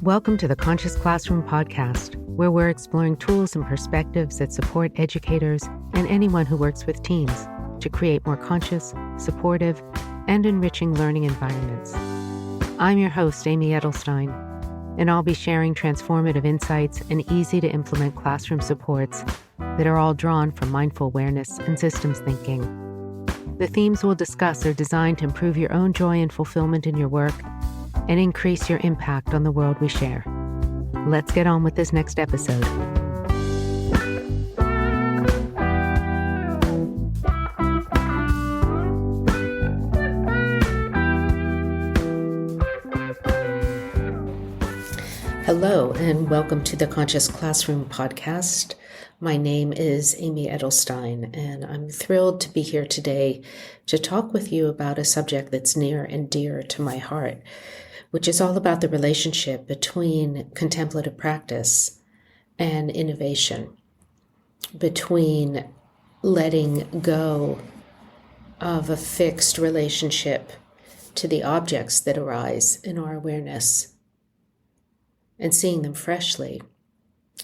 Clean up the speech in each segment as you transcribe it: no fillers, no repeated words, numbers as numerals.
Welcome to the Conscious Classroom podcast, where we're exploring tools and perspectives that support educators and anyone who works with teams to create more conscious, supportive, and enriching learning environments. I'm your host, Amy Edelstein, and I'll be sharing transformative insights and easy-to-implement classroom supports that are all drawn from mindful awareness and systems thinking. The themes we'll discuss are designed to improve your own joy and fulfillment in your work and increase your impact on the world we share. Let's get on with this next episode. Hello, and welcome to the Conscious Classroom podcast. My name is Amy Edelstein, and I'm thrilled to be here today to talk with you about a subject that's near and dear to my heart, which is all about the relationship between contemplative practice and innovation, between letting go of a fixed relationship to the objects that arise in our awareness and seeing them freshly,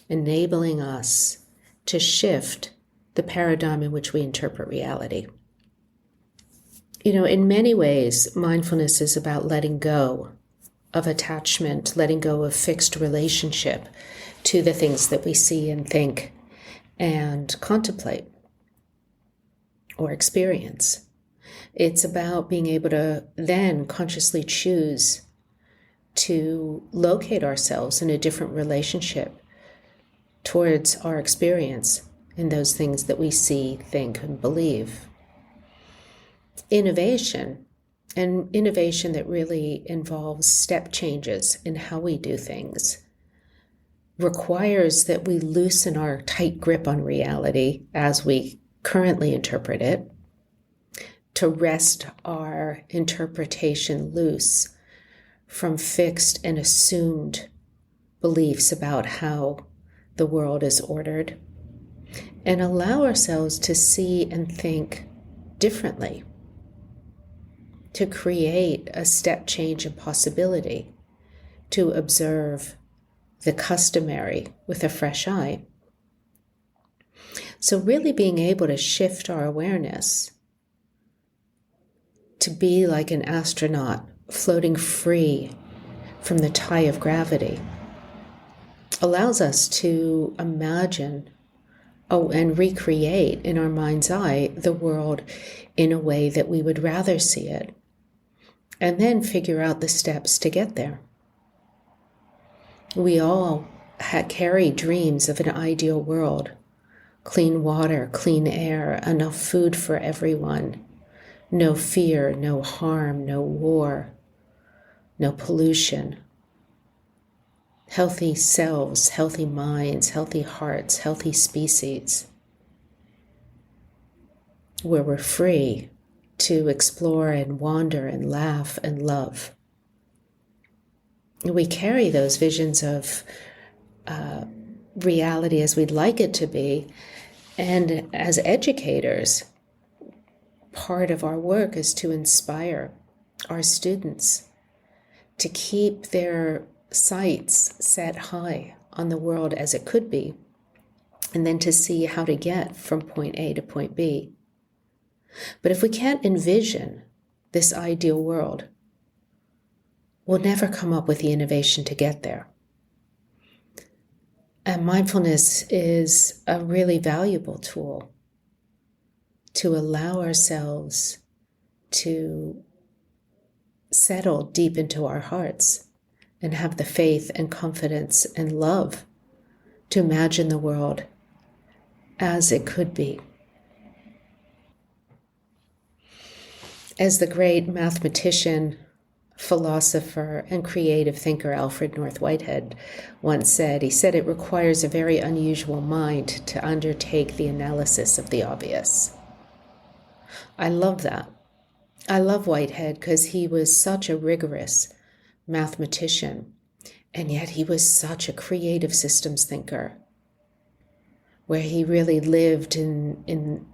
enabling us to shift the paradigm in which we interpret reality. You know, in many ways, mindfulness is about letting go of attachment, letting go of fixed relationship to the things that we see and think and contemplate or experience. It's about being able to then consciously choose to locate ourselves in a different relationship towards our experience in those things that we see, think, and believe. Innovation that really involves step changes in how we do things requires that we loosen our tight grip on reality as we currently interpret it, to wrest our interpretation loose from fixed and assumed beliefs about how the world is ordered, and allow ourselves to see and think differently, to create a step change in possibility, to observe the customary with a fresh eye. So really being able to shift our awareness to be like an astronaut floating free from the tie of gravity allows us to imagine and recreate in our mind's eye the world in a way that we would rather see it, and then figure out the steps to get there. We all carry dreams of an ideal world: clean water, clean air, enough food for everyone, no fear, no harm, no war, no pollution, healthy selves, healthy minds, healthy hearts, healthy species, where we're free to explore and wander and laugh and love. We carry those visions of reality as we'd like it to be, and as educators, part of our work is to inspire our students to keep their sights set high on the world as it could be, and then to see how to get from point A to point B. But if we can't envision this ideal world, we'll never come up with the innovation to get there. And mindfulness is a really valuable tool to allow ourselves to settle deep into our hearts and have the faith and confidence and love to imagine the world as it could be. As the great mathematician, philosopher, and creative thinker Alfred North Whitehead once said, he said, "It requires a very unusual mind to undertake the analysis of the obvious." I love that. I love Whitehead because he was such a rigorous mathematician, and yet he was such a creative systems thinker, where he really lived in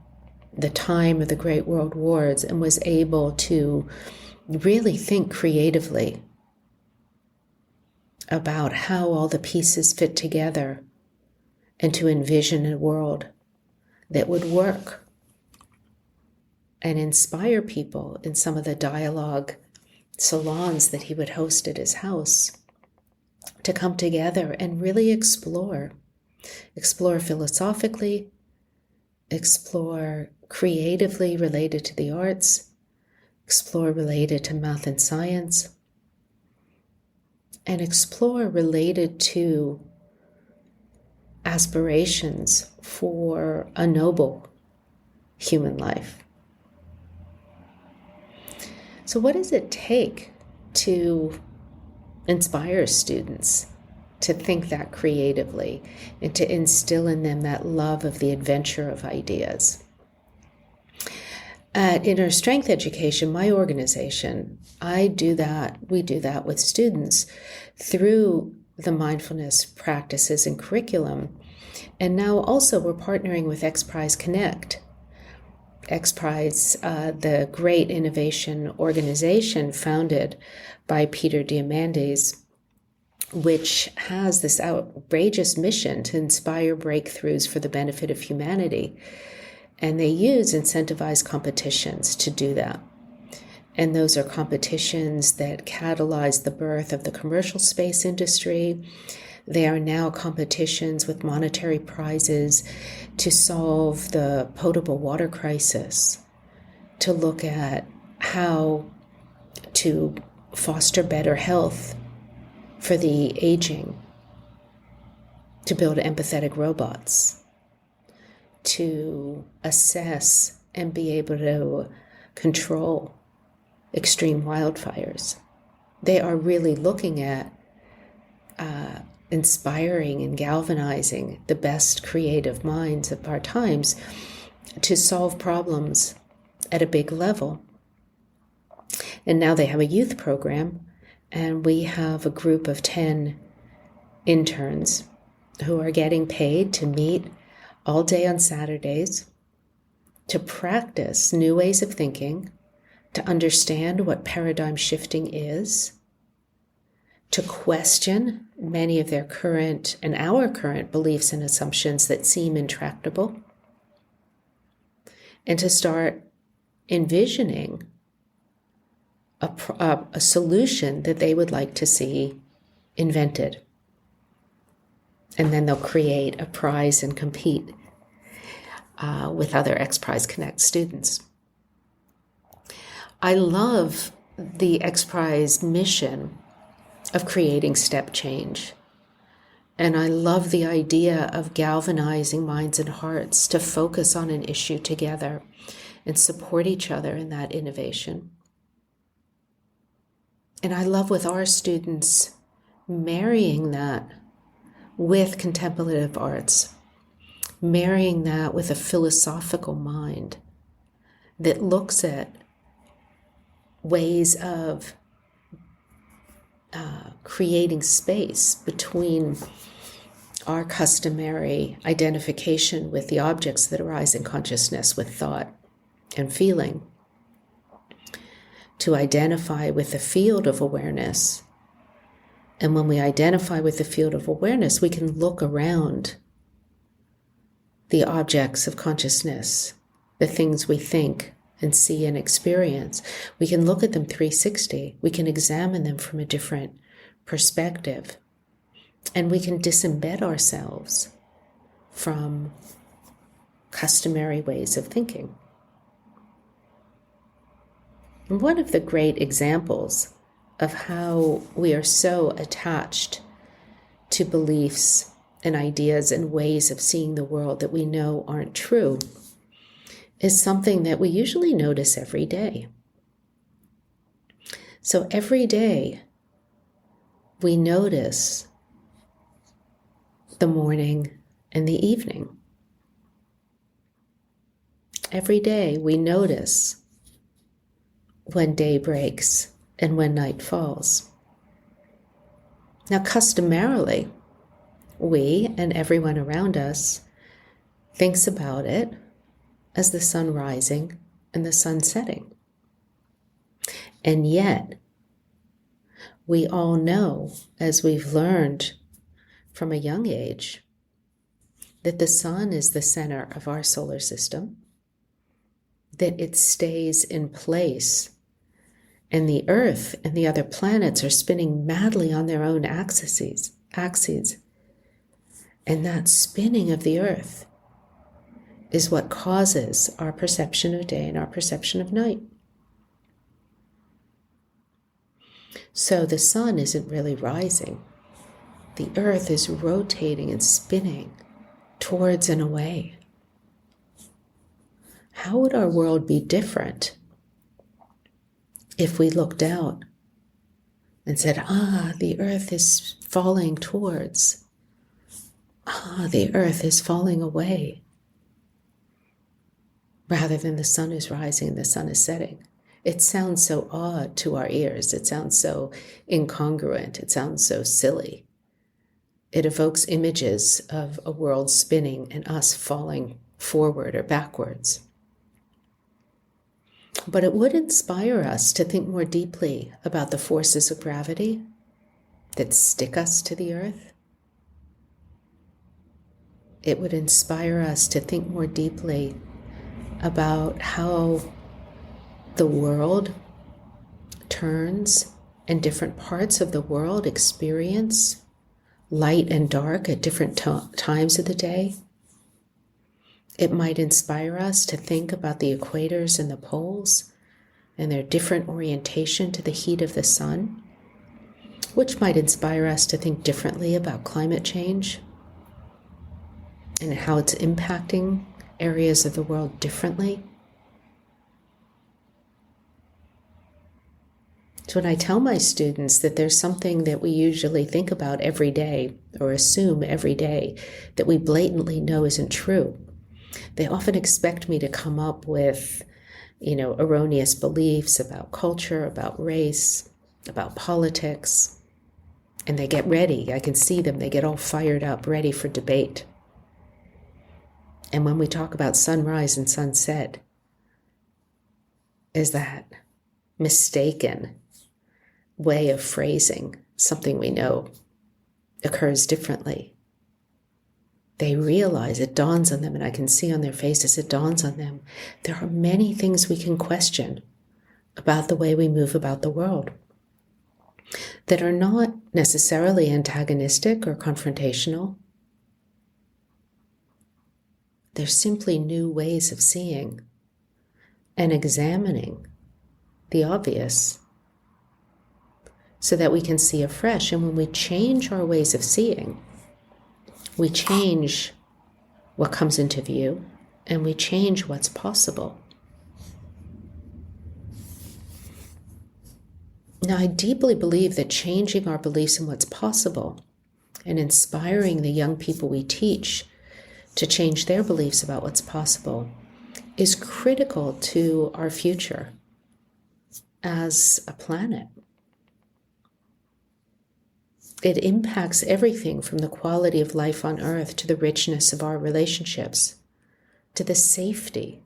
the time of the Great World Wars and was able to really think creatively about how all the pieces fit together and to envision a world that would work and inspire people in some of the dialogue salons that he would host at his house to come together and really explore philosophically, explore creatively related to the arts, explore related to math and science, and explore related to aspirations for a noble human life. So what does it take to inspire students to think that creatively and to instill in them that love of the adventure of ideas? At Inner Strength Education, my organization, we do that with students through the mindfulness practices and curriculum. And now also we're partnering with XPRIZE Connect. XPRIZE, the great innovation organization founded by Peter Diamandis, which has this outrageous mission to inspire breakthroughs for the benefit of humanity. And they use incentivized competitions to do that. And those are competitions that catalyze the birth of the commercial space industry. They are now competitions with monetary prizes to solve the potable water crisis, to look at how to foster better health for the aging, to build empathetic robots, to assess and be able to control extreme wildfires. They are really looking at inspiring and galvanizing the best creative minds of our times to solve problems at a big level. And now they have a youth program, and we have a group of 10 interns who are getting paid to meet all day on Saturdays to practice new ways of thinking, to understand what paradigm shifting is, to question many of their current and our current beliefs and assumptions that seem intractable, and to start envisioning a solution that they would like to see invented. And then they'll create a prize and compete with other XPRIZE Connect students. I love the XPRIZE mission of creating step change. And I love the idea of galvanizing minds and hearts to focus on an issue together and support each other in that innovation. And I love with our students marrying that with contemplative arts, marrying that with a philosophical mind that looks at ways of creating space between our customary identification with the objects that arise in consciousness, with thought and feeling, to identify with the field of awareness. And when we identify with the field of awareness, we can look around the objects of consciousness, the things we think and see and experience. We can look at them 360. We can examine them from a different perspective. And we can disembed ourselves from customary ways of thinking. And one of the great examples of how we are so attached to beliefs and ideas and ways of seeing the world that we know aren't true is something that we usually notice every day. So every day we notice the morning and the evening. Every day we notice when day breaks and when night falls. Now, customarily, we and everyone around us thinks about it as the sun rising and the sun setting. And yet, we all know, as we've learned from a young age, that the sun is the center of our solar system, that it stays in place, and the Earth and the other planets are spinning madly on their own axes. And that spinning of the Earth is what causes our perception of day and our perception of night. So the sun isn't really rising. The Earth is rotating and spinning towards and away. How would our world be different if we looked out and said, the Earth is falling towards, the Earth is falling away, rather than the sun is rising and the sun is setting? It sounds so odd to our ears. It sounds so incongruent. It sounds so silly. It evokes images of a world spinning and us falling forward or backwards. But it would inspire us to think more deeply about the forces of gravity that stick us to the Earth. It would inspire us to think more deeply about how the world turns and different parts of the world experience light and dark at different times of the day. It might inspire us to think about the equators and the poles and their different orientation to the heat of the sun, which might inspire us to think differently about climate change and how it's impacting areas of the world differently. So when I tell my students that there's something that we usually think about every day or assume every day that we blatantly know isn't true, they often expect me to come up with, erroneous beliefs about culture, about race, about politics, and they get ready. I can see them. They get all fired up, ready for debate. And when we talk about sunrise and sunset, is that mistaken way of phrasing something we know occurs differently. They realize, it dawns on them, and I can see on their faces, it dawns on them, there are many things we can question about the way we move about the world that are not necessarily antagonistic or confrontational. They're simply new ways of seeing and examining the obvious so that we can see afresh. And when we change our ways of seeing, we change what comes into view and we change what's possible. Now, I deeply believe that changing our beliefs in what's possible and inspiring the young people we teach to change their beliefs about what's possible is critical to our future as a planet. It impacts everything from the quality of life on Earth to the richness of our relationships, to the safety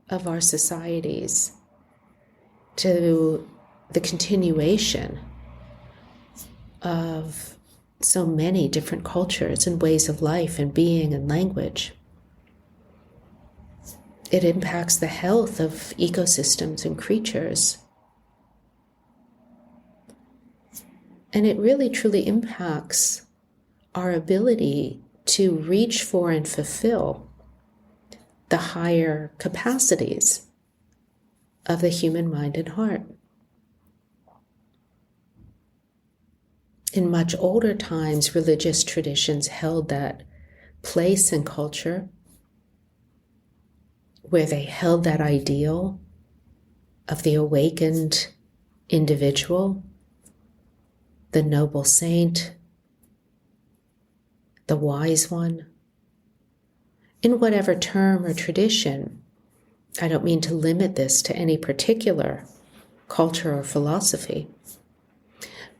of our societies, to the continuation of so many different cultures and ways of life and being and language. It impacts the health of ecosystems and creatures. And it really truly impacts our ability to reach for and fulfill the higher capacities of the human mind and heart. In much older times, religious traditions held that place and culture where they held that ideal of the awakened individual, the noble saint, the wise one. In whatever term or tradition, I don't mean to limit this to any particular culture or philosophy,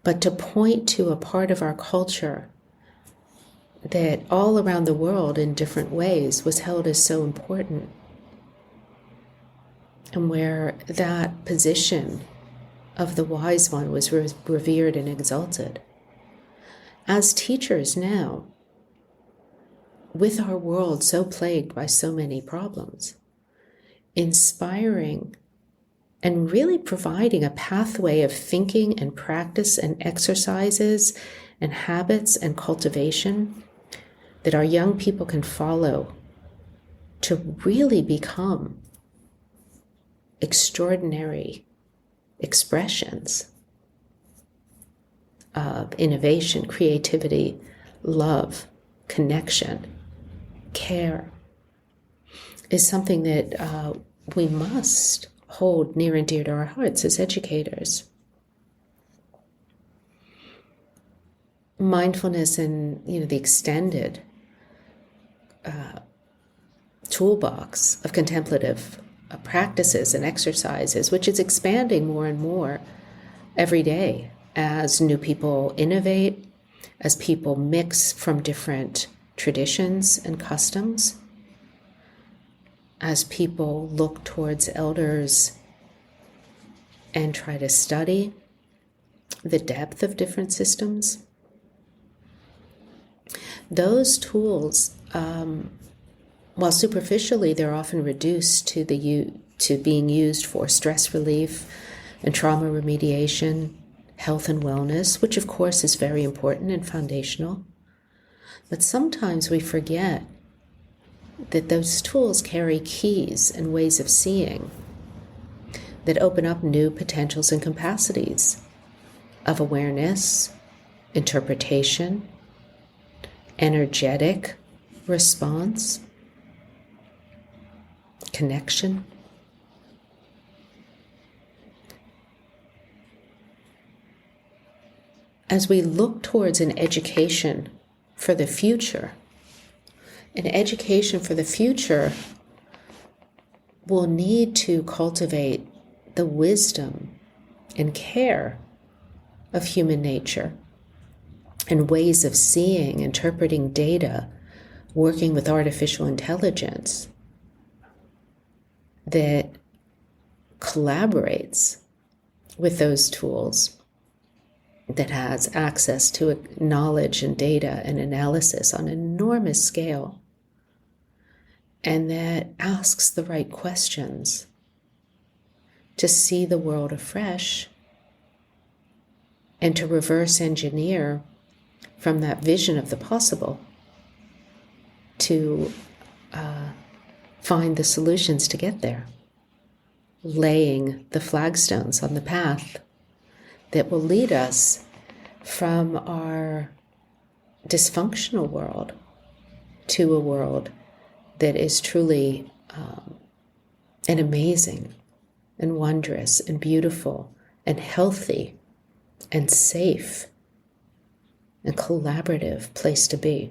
but to point to a part of our culture that all around the world in different ways was held as so important, and where that position of the wise one was revered and exalted. As teachers now, with our world so plagued by so many problems, inspiring and really providing a pathway of thinking and practice and exercises and habits and cultivation that our young people can follow to really become extraordinary expressions of innovation, creativity, love, connection, care, is something that we must hold near and dear to our hearts as educators. Mindfulness and the extended toolbox of contemplative practices and exercises, which is expanding more and more every day as new people innovate, as people mix from different traditions and customs, as people look towards elders and try to study the depth of different systems. Those tools, while superficially they're often reduced to being used for stress relief and trauma remediation, health and wellness, which of course is very important and foundational, but sometimes we forget that those tools carry keys and ways of seeing that open up new potentials and capacities of awareness, interpretation, energetic response, connection. As we look towards an education for the future, will need to cultivate the wisdom and care of human nature and ways of seeing, interpreting data, working with artificial intelligence that collaborates with those tools, that has access to knowledge and data and analysis on an enormous scale, and that asks the right questions to see the world afresh and to reverse engineer from that vision of the possible to find the solutions to get there, laying the flagstones on the path that will lead us from our dysfunctional world to a world that is truly an amazing and wondrous and beautiful and healthy and safe and collaborative place to be.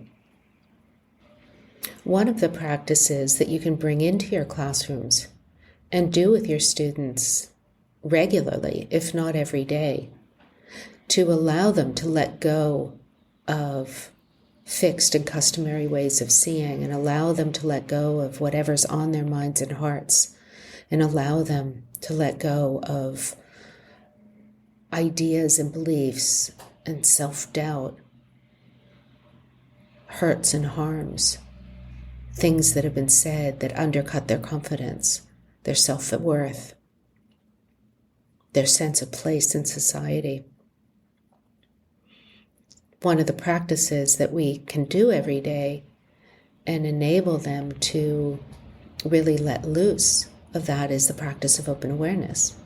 One of the practices that you can bring into your classrooms and do with your students regularly, if not every day, to allow them to let go of fixed and customary ways of seeing, and allow them to let go of whatever's on their minds and hearts, and allow them to let go of ideas and beliefs and self-doubt, hurts and harms, things that have been said that undercut their confidence, their self-worth, their sense of place in society. One of the practices that we can do every day and enable them to really let loose of that is the practice of open awareness.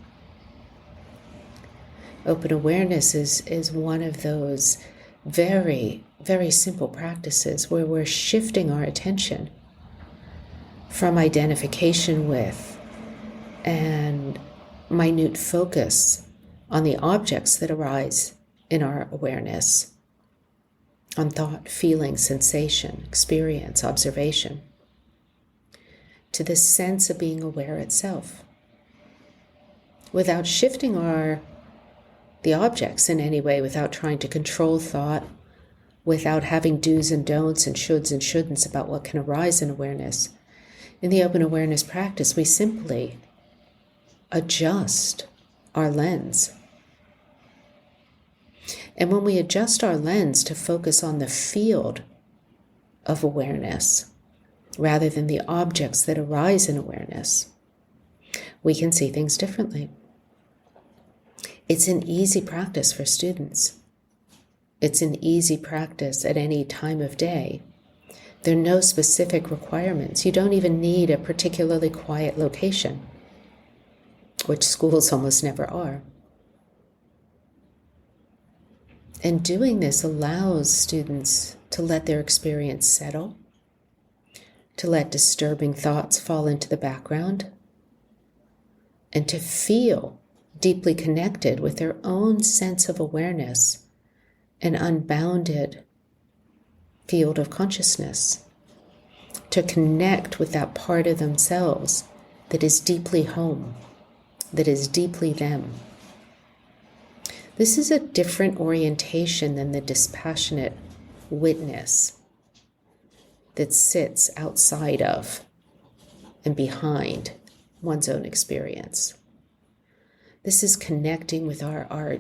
Open awareness is one of those very, very simple practices where we're shifting our attention from identification with and minute focus on the objects that arise in our awareness, on thought, feeling, sensation, experience, observation, to this sense of being aware itself, without shifting the objects in any way, without trying to control thought, without having do's and don'ts and shoulds and shouldn'ts about what can arise in awareness. In the open awareness practice, we simply adjust our lens And when we adjust our lens to focus on the field of awareness, rather than the objects that arise in awareness, we can see things differently. It's an easy practice for students. It's an easy practice at any time of day. There are no specific requirements. You don't even need a particularly quiet location, which schools almost never are. And doing this allows students to let their experience settle, to let disturbing thoughts fall into the background, and to feel deeply connected with their own sense of awareness, an unbounded field of consciousness, to connect with that part of themselves that is deeply home, that is deeply them. This is a different orientation than the dispassionate witness that sits outside of and behind one's own experience. This is connecting with our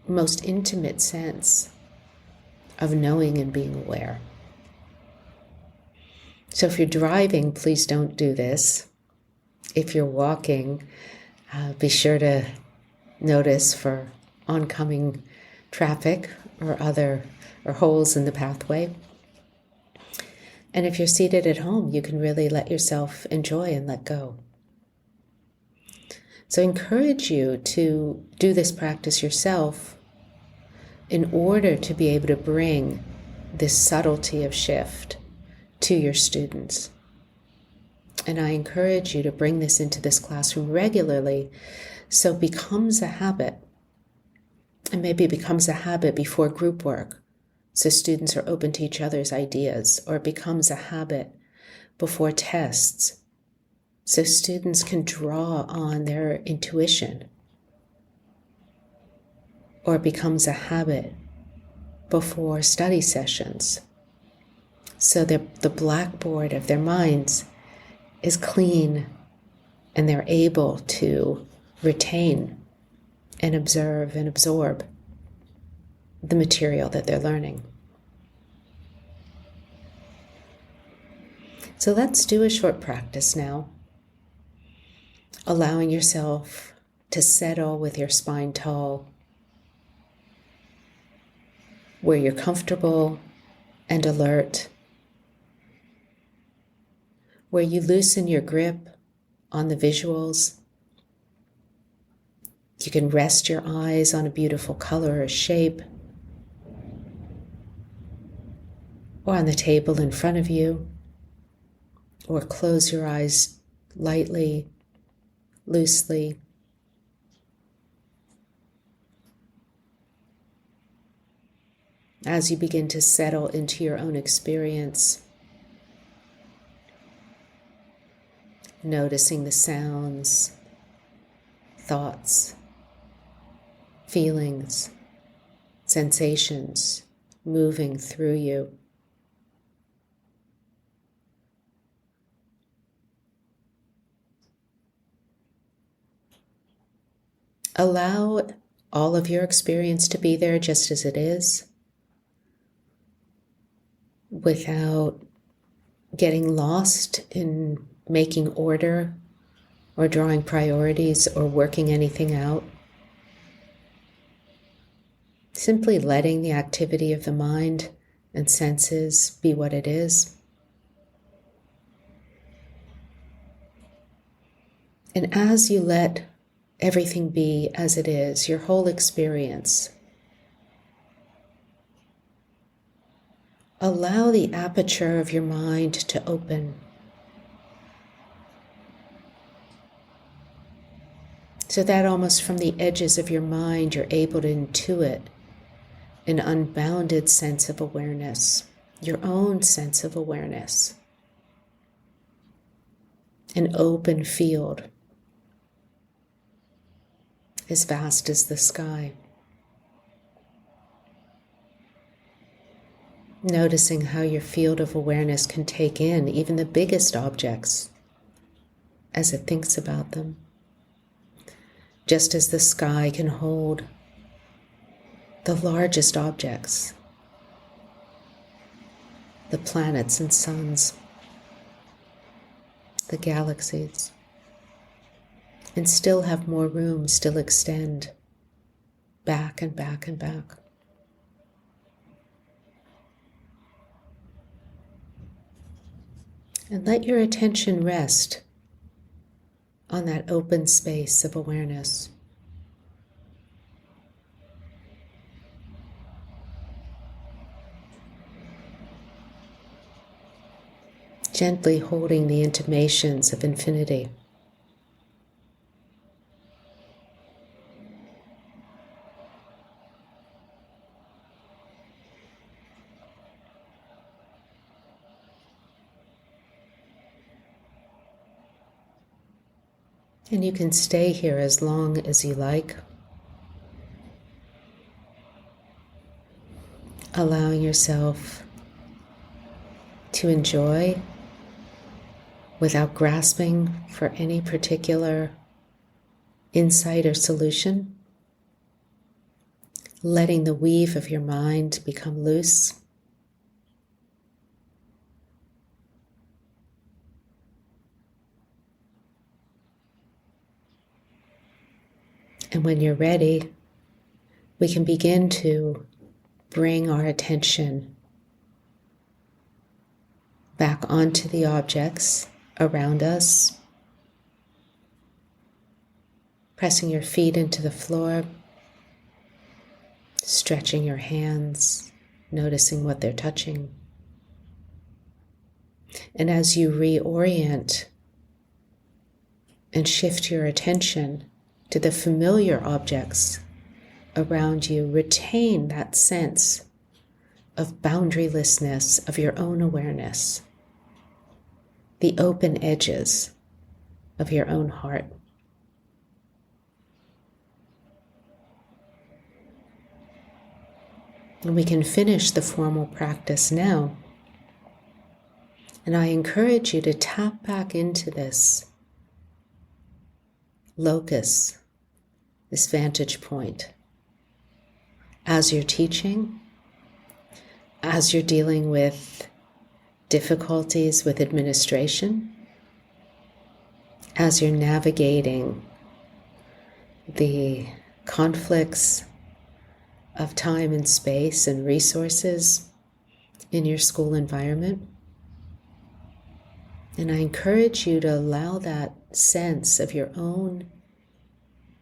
most intimate sense of knowing and being aware. So if you're driving, please don't do this. If you're walking, be sure to notice for oncoming traffic or holes in the pathway. And if you're seated at home, you can really let yourself enjoy and let go. So I encourage you to do this practice yourself in order to be able to bring this subtlety of shift to your students. And I encourage you to bring this into this classroom regularly so it becomes a habit. And maybe it becomes a habit before group work, so students are open to each other's ideas, or it becomes a habit before tests, so students can draw on their intuition, or it becomes a habit before study sessions, so that the blackboard of their minds is clean and they're able to retain and observe and absorb the material that they're learning. So let's do a short practice now, allowing yourself to settle with your spine tall, where you're comfortable and alert, where you loosen your grip on the visuals. You can rest your eyes on a beautiful color or shape, or on the table in front of you, or close your eyes lightly, loosely. As you begin to settle into your own experience, noticing the sounds, thoughts, feelings, sensations moving through you. Allow all of your experience to be there just as it is, without getting lost in making order or drawing priorities or working anything out. Simply letting the activity of the mind and senses be what it is. And as you let everything be as it is, your whole experience, allow the aperture of your mind to open, so that almost from the edges of your mind you're able to intuit an unbounded sense of awareness, your own sense of awareness, an open field as vast as the sky. Noticing how your field of awareness can take in even the biggest objects as it thinks about them, just as the sky can hold the largest objects, the planets and suns, the galaxies, and still have more room, still extend back and back and back. And let your attention rest on that open space of awareness. Gently holding the intimations of infinity. And you can stay here as long as you like, allowing yourself to enjoy without grasping for any particular insight or solution, letting the weave of your mind become loose. And when you're ready, we can begin to bring our attention back onto the objects around us, pressing your feet into the floor, stretching your hands, noticing what they're touching. And as you reorient and shift your attention to the familiar objects around you, retain that sense of boundarylessness of your own awareness, the open edges of your own heart. And we can finish the formal practice now. And I encourage you to tap back into this locus, this vantage point, as you're teaching, as you're dealing with difficulties with administration, as you're navigating the conflicts of time and space and resources in your school environment. And I encourage you to allow that sense of your own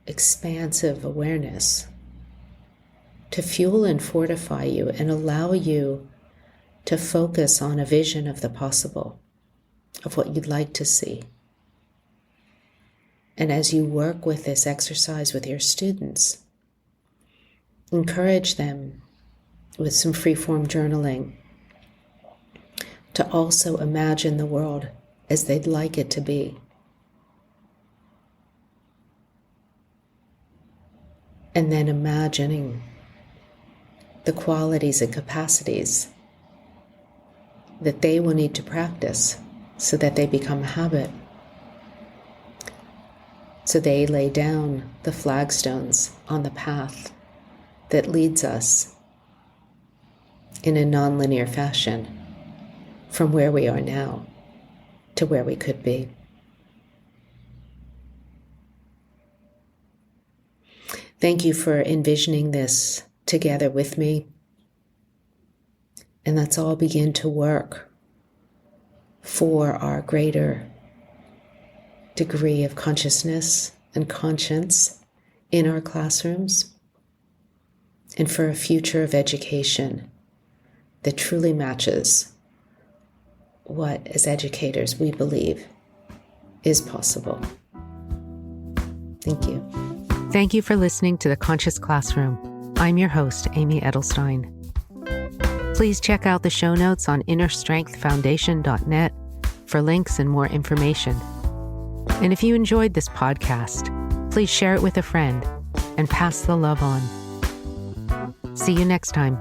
expansive awareness to fuel and fortify you and allow you to focus on a vision of the possible, of what you'd like to see. And as you work with this exercise with your students, encourage them with some free-form journaling to also imagine the world as they'd like it to be. And then imagining the qualities and capacities that they will need to practice so that they become a habit. So they lay down the flagstones on the path that leads us in a nonlinear fashion from where we are now to where we could be. Thank you for envisioning this together with me. And let's all begin to work for our greater degree of consciousness and conscience in our classrooms, and for a future of education that truly matches what, as educators, we believe is possible. Thank you. Thank you for listening to The Conscious Classroom. I'm your host, Amy Edelstein. Please check out the show notes on innerstrengthfoundation.net for links and more information. And if you enjoyed this podcast, please share it with a friend and pass the love on. See you next time.